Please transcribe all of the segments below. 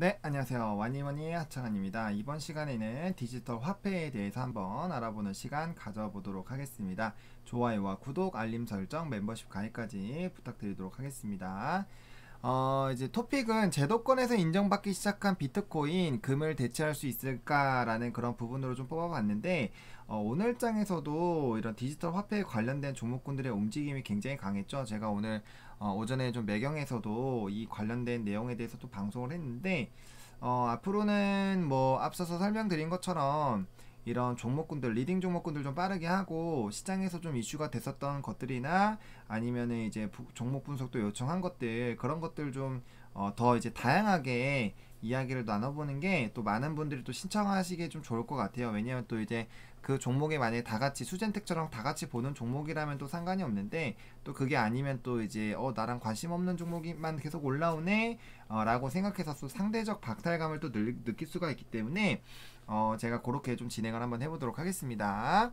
네, 안녕하세요. 와니머니 하창환입니다. 이번 시간에는 디지털 화폐에 대해서 한번 알아보는 시간 가져보도록 하겠습니다. 좋아요와 구독, 알림 설정, 멤버십 가입까지 부탁드리도록 하겠습니다. 이제 토픽은 제도권에서 인정받기 시작한 비트코인, 금을 대체할 수 있을까라는 그런 부분으로 좀 뽑아봤는데, 오늘 장에서도 이런 디지털 화폐에 관련된 종목군들의 움직임이 굉장히 강했죠. 제가 오늘 오전에 좀 매경에서도 이 관련된 내용에 대해서 또 방송을 했는데, 앞으로는 뭐 앞서서 설명드린 것처럼 이런 종목군들, 리딩 종목군들 좀 빠르게 하고 시장에서 좀 이슈가 됐었던 것들이나 아니면은 이제 종목 분석도 요청한 것들, 그런 것들 좀 더 이제 다양하게 이야기를 나눠보는 게 또 많은 분들이 또 신청하시기에 좀 좋을 것 같아요. 왜냐면 또 이제 그 종목에 만약에 다 같이 수젠텍처럼 다 같이 보는 종목이라면 또 상관이 없는데, 또 그게 아니면 또 이제 나랑 관심 없는 종목만 계속 올라오네 라고 생각해서 또 상대적 박탈감을 또 느낄 수가 있기 때문에 제가 그렇게 좀 진행을 한번 해보도록 하겠습니다.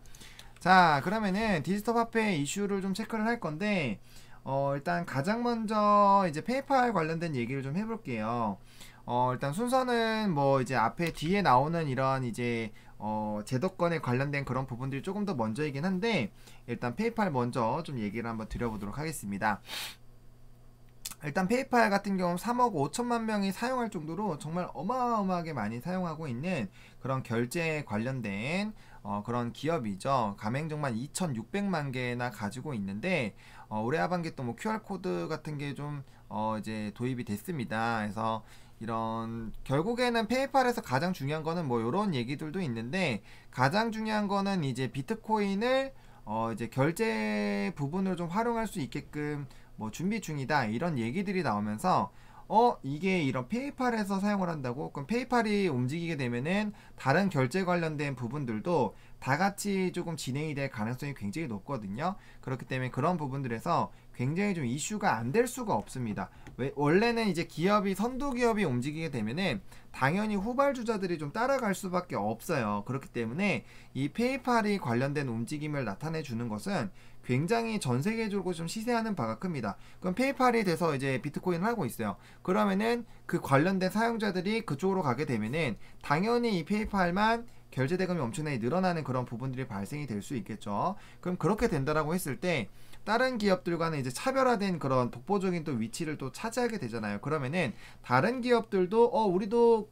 자, 그러면은 디지털 화폐 이슈를 좀 체크를 할 건데, 일단 가장 먼저 이제 페이팔 관련된 얘기를 좀 해볼게요. 일단 순서는 뭐 이제 앞에 뒤에 나오는 이런 이제 제도권에 관련된 그런 부분들이 조금 더 먼저이긴 한데, 일단 페이팔 먼저 좀 얘기를 한번 드려보도록 하겠습니다. 일단 페이팔 같은 경우는 3억 5천만 명이 사용할 정도로 정말 어마어마하게 많이 사용하고 있는 그런 결제 관련된 그런 기업이죠. 가맹점만 2,600만 개나 가지고 있는데, 올해 하반기 또 뭐 QR코드 같은 게 좀 이제 도입이 됐습니다. 그래서 이런 결국에는 페이팔에서 가장 중요한 거는 뭐 이런 얘기들도 있는데, 가장 중요한 거는 이제 비트코인을 이제 결제 부분으로 좀 활용할 수 있게끔 뭐 준비 중이다, 이런 얘기들이 나오면서 이게 이런 페이팔에서 사용을 한다고? 그럼 페이팔이 움직이게 되면은 다른 결제 관련된 부분들도 다 같이 조금 진행이 될 가능성이 굉장히 높거든요. 그렇기 때문에 그런 부분들에서 굉장히 좀 이슈가 안 될 수가 없습니다. 원래는 이제 기업이, 선도 기업이 움직이게 되면은 당연히 후발주자들이 좀 따라갈 수밖에 없어요. 그렇기 때문에 이 페이팔이 관련된 움직임을 나타내 주는 것은 굉장히 전 세계적으로 좀 시세하는 바가 큽니다. 그럼 페이팔이 돼서 이제 비트코인을 하고 있어요. 그러면은 그 관련된 사용자들이 그쪽으로 가게 되면은 당연히 이 페이팔만 결제 대금이 엄청나게 늘어나는 그런 부분들이 발생이 될 수 있겠죠. 그럼 그렇게 된다라고 했을 때 다른 기업들과는 이제 차별화된 그런 독보적인 또 위치를 또 차지하게 되잖아요. 그러면은 다른 기업들도 우리도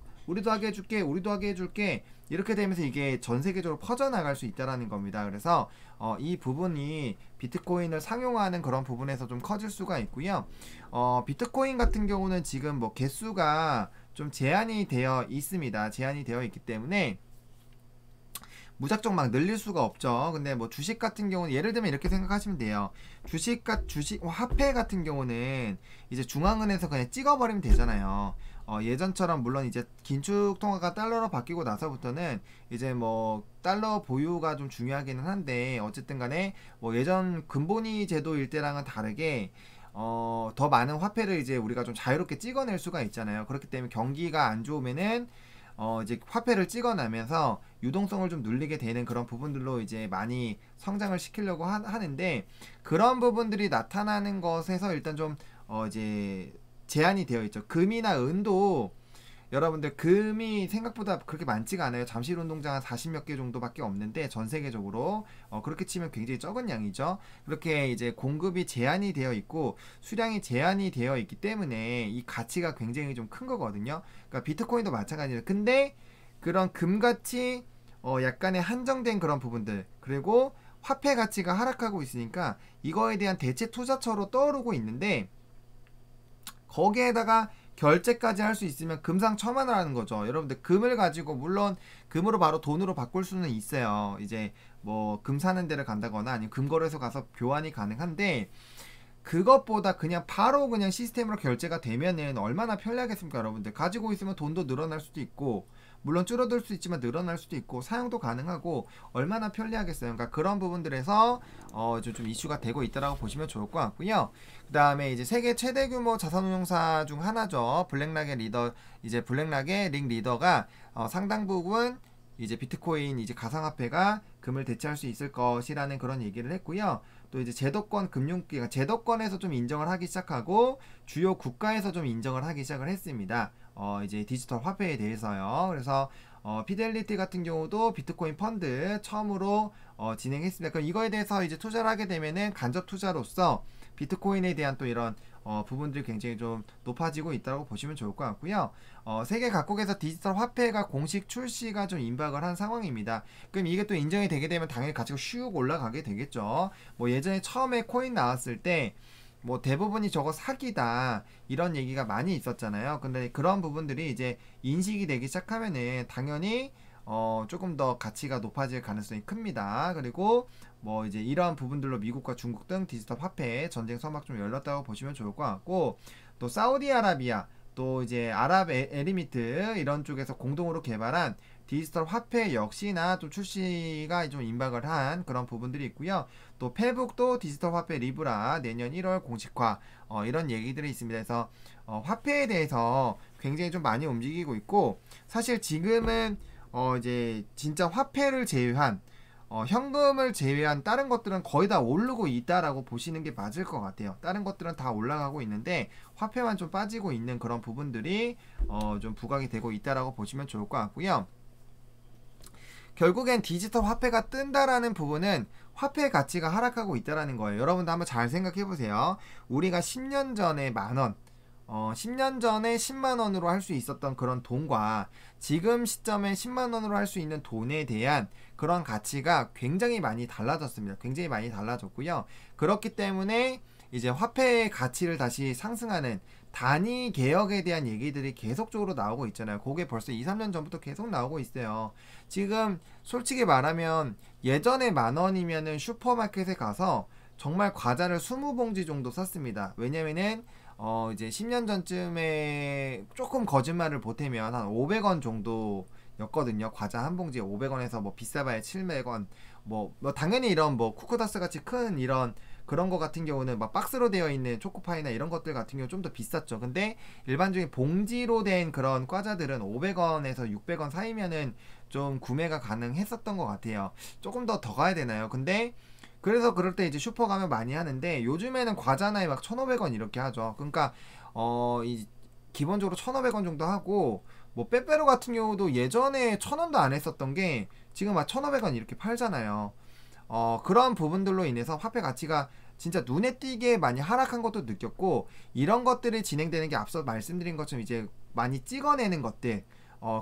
하게 해줄게, 우리도 하게 해줄게, 이렇게 되면서 이게 전 세계적으로 퍼져나갈 수 있다라는 겁니다. 그래서 이 부분이 비트코인을 상용화하는 그런 부분에서 좀 커질 수가 있고요. 비트코인 같은 경우는 지금 뭐 개수가 좀 제한이 되어 있습니다. 제한이 되어 있기 때문에 무작정 막 늘릴 수가 없죠. 근데 뭐 주식 같은 경우는 예를 들면 이렇게 생각하시면 돼요. 주식 화폐 같은 경우는 이제 중앙은행에서 그냥 찍어버리면 되잖아요. 예전처럼 물론 이제 긴축 통화가 달러로 바뀌고 나서부터는 이제 뭐 달러 보유가 좀 중요하기는 한데, 어쨌든 간에 뭐 예전 근본위 제도일 때랑은 다르게 더 많은 화폐를 이제 우리가 좀 자유롭게 찍어낼 수가 있잖아요. 그렇기 때문에 경기가 안 좋으면은 이제 화폐를 찍어내면서 유동성을 좀 눌리게 되는 그런 부분들로 이제 많이 성장을 시키려고 하는데, 그런 부분들이 나타나는 것에서 일단 좀 이제 제한이 되어 있죠. 금이나 은도, 여러분들 금이 생각보다 그렇게 많지가 않아요. 잠실 운동장 한 40몇 개 정도밖에 없는데, 전 세계적으로 그렇게 치면 굉장히 적은 양이죠. 그렇게 이제 공급이 제한이 되어 있고 수량이 제한이 되어 있기 때문에 이 가치가 굉장히 좀 큰 거거든요. 그러니까 비트코인도 마찬가지예요. 근데 그런 금같이 약간의 한정된 그런 부분들, 그리고 화폐 가치가 하락하고 있으니까 이거에 대한 대체 투자처로 떠오르고 있는데, 거기에다가 결제까지 할 수 있으면 금상첨화라는 거죠. 여러분들 금을 가지고, 물론 금으로 바로 돈으로 바꿀 수는 있어요. 이제 뭐 금 사는 데를 간다거나 아니면 금거래소 가서 교환이 가능한데, 그것보다 그냥 바로 그냥 시스템으로 결제가 되면은 얼마나 편리하겠습니까? 여러분들 가지고 있으면 돈도 늘어날 수도 있고, 물론 줄어들 수 있지만 늘어날 수도 있고, 사용도 가능하고, 얼마나 편리하겠어요. 그러니까 그런 부분들에서 좀 이슈가 되고 있다라고 보시면 좋을 것 같고요. 그 다음에 이제 세계 최대 규모 자산운용사 중 하나죠. 블랙락의 링 리더가 상당 부분 이제 비트코인, 이제 가상화폐가 금을 대체할 수 있을 것이라는 그런 얘기를 했고요. 또 이제 제도권 금융기관, 제도권에서 좀 인정을 하기 시작하고 주요 국가에서 좀 인정을 하기 시작을 했습니다. 이제 디지털 화폐에 대해서요. 그래서 피델리티 같은 경우도 비트코인 펀드 처음으로 진행했습니다. 그럼 이거에 대해서 이제 투자를 하게 되면은 간접 투자로서 비트코인에 대한 또 이런 부분들이 굉장히 좀 높아지고 있다고 보시면 좋을 것 같고요. 세계 각국에서 디지털 화폐가 공식 출시가 좀 임박을 한 상황입니다. 그럼 이게 또 인정이 되게 되면 당연히 가치가 슉 올라가게 되겠죠. 뭐 예전에 처음에 코인 나왔을 때 뭐 대부분이 저거 사기다 이런 얘기가 많이 있었잖아요. 근데 그런 부분들이 이제 인식이 되기 시작하면은 당연히 조금 더 가치가 높아질 가능성이 큽니다. 그리고 뭐 이제 이러한 부분들로 미국과 중국 등 디지털 화폐 전쟁 서막 좀 열렸다고 보시면 좋을 것 같고, 또 사우디아라비아 또 이제 아랍에미리트 이런 쪽에서 공동으로 개발한 디지털 화폐 역시나 좀 출시가 좀 임박을 한 그런 부분들이 있고요. 또 페북도 디지털 화폐 리브라 내년 1월 공식화 이런 얘기들이 있습니다. 그래서 화폐에 대해서 굉장히 좀 많이 움직이고 있고, 사실 지금은 이제 진짜 화폐를 제외한 현금을 제외한 다른 것들은 거의 다 오르고 있다라고 보시는 게 맞을 것 같아요. 다른 것들은 다 올라가고 있는데 화폐만 좀 빠지고 있는 그런 부분들이 좀 부각이 되고 있다라고 보시면 좋을 것 같고요. 결국엔 디지털 화폐가 뜬다라는 부분은 화폐의 가치가 하락하고 있다라는 거예요. 여러분도 한번 잘 생각해 보세요. 우리가 10년 전에 만원, 10년 전에 10만원으로 할 수 있었던 그런 돈과 지금 시점에 10만원으로 할 수 있는 돈에 대한 그런 가치가 굉장히 많이 달라졌습니다. 굉장히 많이 달라졌고요. 그렇기 때문에 이제 화폐의 가치를 다시 상승하는 단위 개혁에 대한 얘기들이 계속적으로 나오고 있잖아요. 그게 벌써 2, 3년 전부터 계속 나오고 있어요. 지금 솔직히 말하면 예전에 만원이면은 슈퍼마켓에 가서 정말 과자를 20봉지 정도 샀습니다. 왜냐면은 이제 10년 전쯤에 조금 거짓말을 보태면 한 500원 정도였거든요. 과자 한 봉지에 500원에서 뭐 비싸봐야 700원. 뭐 당연히 이런 뭐 쿠쿠다스 같이 큰 이런 그런 거 같은 경우는 막 박스로 되어 있는 초코파이나 이런 것들 같은 경우 좀 더 비쌌죠. 근데 일반적인 봉지로 된 그런 과자들은 500원에서 600원 사이면은 좀 구매가 가능했었던 것 같아요. 조금 더 가야 되나요? 근데 그래서 그럴 때 이제 슈퍼 가면 많이 하는데 요즘에는 과자나에 막 1,500원 이렇게 하죠. 그러니까 이 기본적으로 1,500원 정도 하고, 뭐 빼빼로 같은 경우도 예전에 1,000원도 안 했었던 게 지금 막 1,500원 이렇게 팔잖아요. 그런 부분들로 인해서 화폐 가치가 진짜 눈에 띄게 많이 하락한 것도 느꼈고, 이런 것들이 진행되는 게 앞서 말씀드린 것처럼 이제 많이 찍어내는 것들,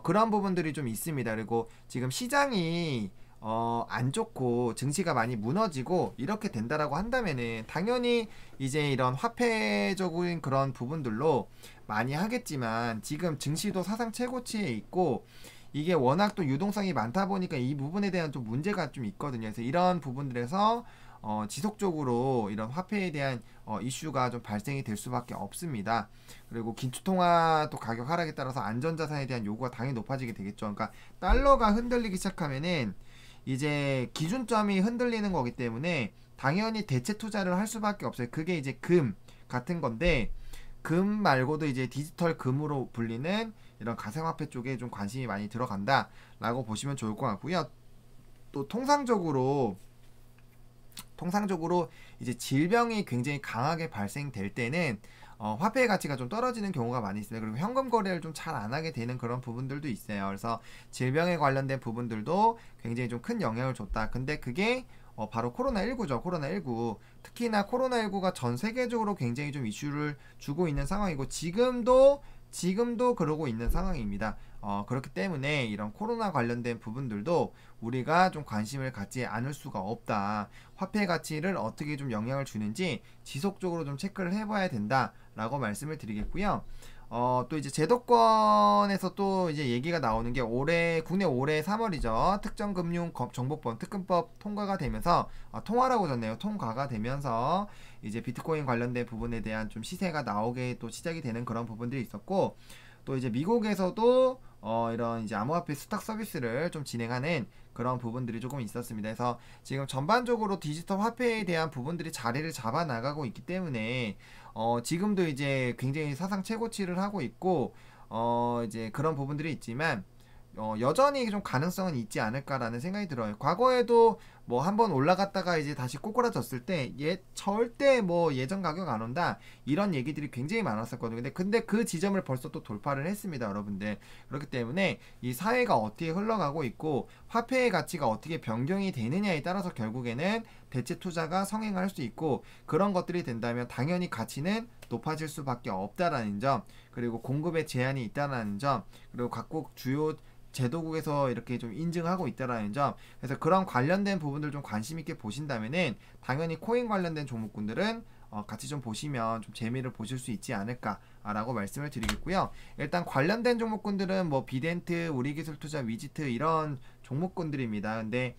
그런 부분들이 좀 있습니다. 그리고 지금 시장이 안 좋고 증시가 많이 무너지고 이렇게 된다라고 한다면은 당연히 이제 이런 화폐적인 그런 부분들로 많이 하겠지만, 지금 증시도 사상 최고치에 있고 이게 워낙 또 유동성이 많다 보니까 이 부분에 대한 좀 문제가 좀 있거든요. 그래서 이런 부분들에서 지속적으로 이런 화폐에 대한 이슈가 좀 발생이 될 수밖에 없습니다. 그리고 긴축통화 또 가격 하락에 따라서 안전자산에 대한 요구가 당연히 높아지게 되겠죠. 그러니까 달러가 흔들리기 시작하면은 이제 기준점이 흔들리는 거기 때문에 당연히 대체 투자를 할 수밖에 없어요. 그게 이제 금 같은 건데, 금 말고도 이제 디지털 금으로 불리는 이런 가상화폐 쪽에 좀 관심이 많이 들어간다 라고 보시면 좋을 것 같고요. 또 통상적으로 이제 질병이 굉장히 강하게 발생될 때는 화폐의 가치가 좀 떨어지는 경우가 많이 있어요. 그리고 현금 거래를 좀 잘 안 하게 되는 그런 부분들도 있어요. 그래서 질병에 관련된 부분들도 굉장히 좀 큰 영향을 줬다. 근데 그게 바로 코로나19죠. 코로나19. 특히나 코로나19가 전 세계적으로 굉장히 좀 이슈를 주고 있는 상황이고, 지금도 그러고 있는 상황입니다. 그렇기 때문에 이런 코로나 관련된 부분들도 우리가 좀 관심을 갖지 않을 수가 없다. 화폐 가치를 어떻게 좀 영향을 주는지 지속적으로 좀 체크를 해봐야 된다라고 말씀을 드리겠고요. 또 이제 제도권에서 또 이제 얘기가 나오는 게 국내 올해 3월이죠. 특정금융정보법 특근법 통과가 되면서 통화라고 졌네요. 통과가 되면서 이제 비트코인 관련된 부분에 대한 좀 시세가 나오게 또 시작이 되는 그런 부분들이 있었고, 또 이제 미국에서도 이런 이제 암호화폐 수탁 서비스를 좀 진행하는 그런 부분들이 조금 있었습니다. 그래서 지금 전반적으로 디지털 화폐에 대한 부분들이 자리를 잡아 나가고 있기 때문에 지금도 이제 굉장히 사상 최고치를 하고 있고 이제 그런 부분들이 있지만, 여전히 좀 가능성은 있지 않을까라는 생각이 들어요. 과거에도 뭐 한번 올라갔다가 이제 다시 꼬꾸라졌을 때 절대 뭐 예전 가격 안 온다 이런 얘기들이 굉장히 많았었거든요. 근데 그 지점을 벌써 또 돌파를 했습니다, 여러분들. 그렇기 때문에 이 사회가 어떻게 흘러가고 있고 화폐의 가치가 어떻게 변경이 되느냐에 따라서 결국에는 대체 투자가 성행할 수 있고, 그런 것들이 된다면 당연히 가치는 높아질 수밖에 없다라는 점, 그리고 공급에 제한이 있다라는 점, 그리고 각국 주요 제도국에서 이렇게 좀 인증하고 있다라는 점, 그래서 그런 관련된 부분들 좀 관심 있게 보신다면은 당연히 코인 관련된 종목군들은 같이 좀 보시면 좀 재미를 보실 수 있지 않을까라고 말씀을 드리겠고요. 일단 관련된 종목군들은 뭐 비덴트, 우리기술투자, 위지트 이런 종목군들입니다. 근데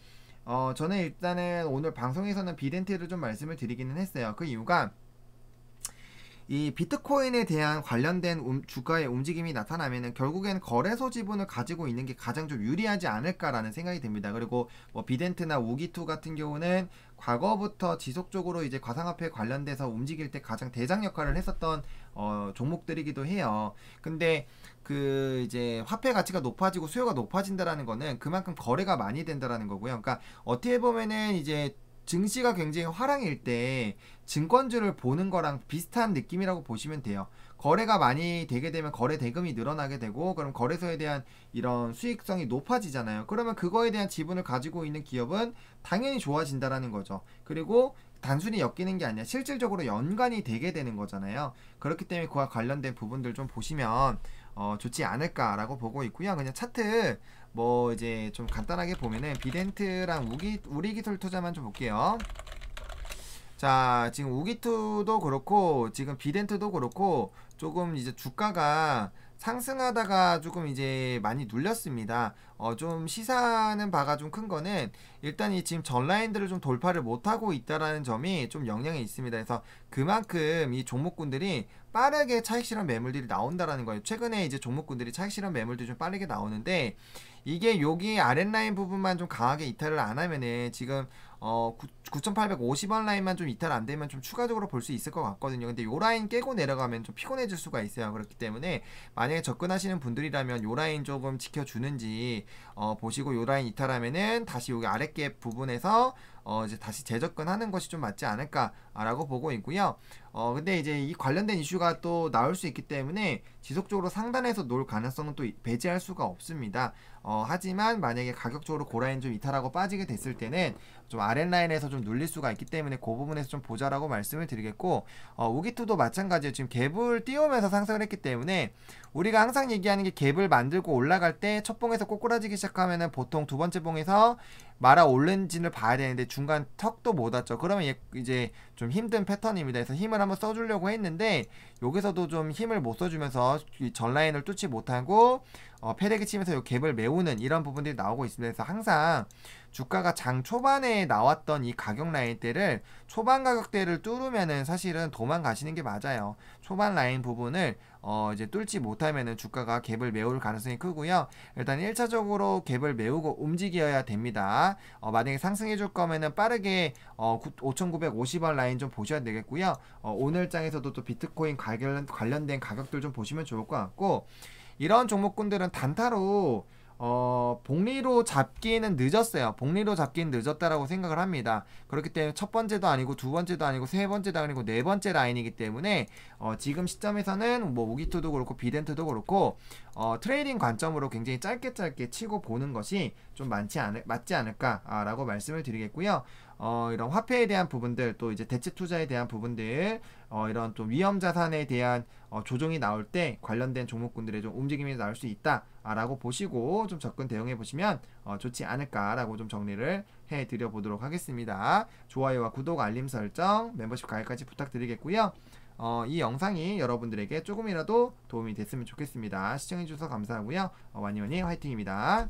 저는 일단은 오늘 방송에서는 비덴트를 좀 말씀을 드리기는 했어요. 그 이유가 이 비트코인에 대한 관련된 주가의 움직임이 나타나면은 결국엔 거래소 지분을 가지고 있는 게 가장 좀 유리하지 않을까라는 생각이 듭니다. 그리고 뭐 비덴트나 우기투 같은 경우는 과거부터 지속적으로 이제 가상화폐 관련돼서 움직일 때 가장 대장 역할을 했었던 종목들이기도 해요. 근데 그 이제 화폐 가치가 높아지고 수요가 높아진다라는 거는 그만큼 거래가 많이 된다라는 거고요. 그러니까 어떻게 보면은 이제 증시가 굉장히 화랑일 때 증권주를 보는 거랑 비슷한 느낌이라고 보시면 돼요. 거래가 많이 되게 되면 거래 대금이 늘어나게 되고, 그럼 거래소에 대한 이런 수익성이 높아지잖아요. 그러면 그거에 대한 지분을 가지고 있는 기업은 당연히 좋아진다라는 거죠. 그리고 단순히 엮이는 게 아니라 실질적으로 연관이 되게 되는 거잖아요. 그렇기 때문에 그와 관련된 부분들 좀 보시면 좋지 않을까라고 보고 있고요. 그냥 차트 뭐 이제 좀 간단하게 보면은 비덴트랑 우리기술 투자만 좀 볼게요. 자, 지금 우기투도 그렇고 지금 비덴트도 그렇고 조금 이제 주가가 상승하다가 조금 이제 많이 눌렸습니다. 좀 시사하는 바가 좀 큰 거는 일단 이 지금 전 라인들을 좀 돌파를 못하고 있다라는 점이 좀 영향이 있습니다. 그래서 그만큼 이 종목군들이 빠르게 차익 실현 매물들이 나온다라는 거예요. 최근에 이제 종목군들이 차익 실현 매물들이 좀 빠르게 나오는데, 이게 여기 아랫라인 부분만 좀 강하게 이탈을 안 하면은 지금 9,850원 라인만 좀 이탈 안 되면 좀 추가적으로 볼 수 있을 것 같거든요. 근데 요 라인 깨고 내려가면 좀 피곤해질 수가 있어요. 그렇기 때문에 만약에 접근하시는 분들이라면 요 라인 조금 지켜주는지 보시고, 요 라인 이탈하면은 다시 여기 아랫갭 부분에서 이제 다시 재접근하는 것이 좀 맞지 않을까라고 보고 있고요. 근데 이제 이 관련된 이슈가 또 나올 수 있기 때문에 지속적으로 상단에서 놓을 가능성은 또 배제할 수가 없습니다. 하지만 만약에 가격적으로 고라인 좀 이탈하고 빠지게 됐을 때는 좀 아랫라인에서 좀 눌릴 수가 있기 때문에 그 부분에서 좀 보자라고 말씀을 드리겠고, 우기투도 마찬가지예요. 지금 갭을 띄우면서 상승을 했기 때문에 우리가 항상 얘기하는 게 갭을 만들고 올라갈 때 첫 봉에서 꼬꾸라지기 시작하면은 보통 두 번째 봉에서 말아 올른지를 봐야 되는데 중간 턱도 못 왔죠. 그러면 이제 좀 힘든 패턴입니다. 그래서 힘을 한번 써주려고 했는데 여기서도 좀 힘을 못 써주면서 전 라인을 뚫지 못하고 패대기 치면서 이 갭을 메우는 이런 부분들이 나오고 있습니다. 그래서 항상 주가가 장 초반에 나왔던 이 가격 라인대를 초반 가격대를 뚫으면은 사실은 도망가시는 게 맞아요. 초반 라인 부분을 이제 뚫지 못하면은 주가가 갭을 메울 가능성이 크고요. 일단 1차적으로 갭을 메우고 움직여야 됩니다. 만약에 상승해 줄 거면은 빠르게 5,950원 라인 좀 보셔야 되겠고요. 오늘 장에서도 또 비트코인 관련된 가격들 좀 보시면 좋을 것 같고, 이런 종목군들은 단타로 복리로 잡기는 늦었어요. 복리로 잡기는 늦었다라고 생각을 합니다. 그렇기 때문에 첫 번째도 아니고 두 번째도 아니고 세 번째도 아니고 네 번째 라인이기 때문에 지금 시점에서는 뭐 우기투도 그렇고 비덴트도 그렇고 트레이딩 관점으로 굉장히 짧게 치고 보는 것이 좀 맞지 않을까라고 말씀을 드리겠고요. 이런 화폐에 대한 부분들, 또 이제 대체 투자에 대한 부분들, 이런 또 위험 자산에 대한 조정이 나올 때 관련된 종목군들의 좀 움직임이 나올 수 있다라고 보시고 좀 접근 대응해 보시면 좋지 않을까라고 좀 정리를 해 드려 보도록 하겠습니다. 좋아요와 구독, 알림 설정, 멤버십 가입까지 부탁드리겠고요. 이 영상이 여러분들에게 조금이라도 도움이 됐으면 좋겠습니다. 시청해 주셔서 감사하고요. 와니와니 화이팅입니다.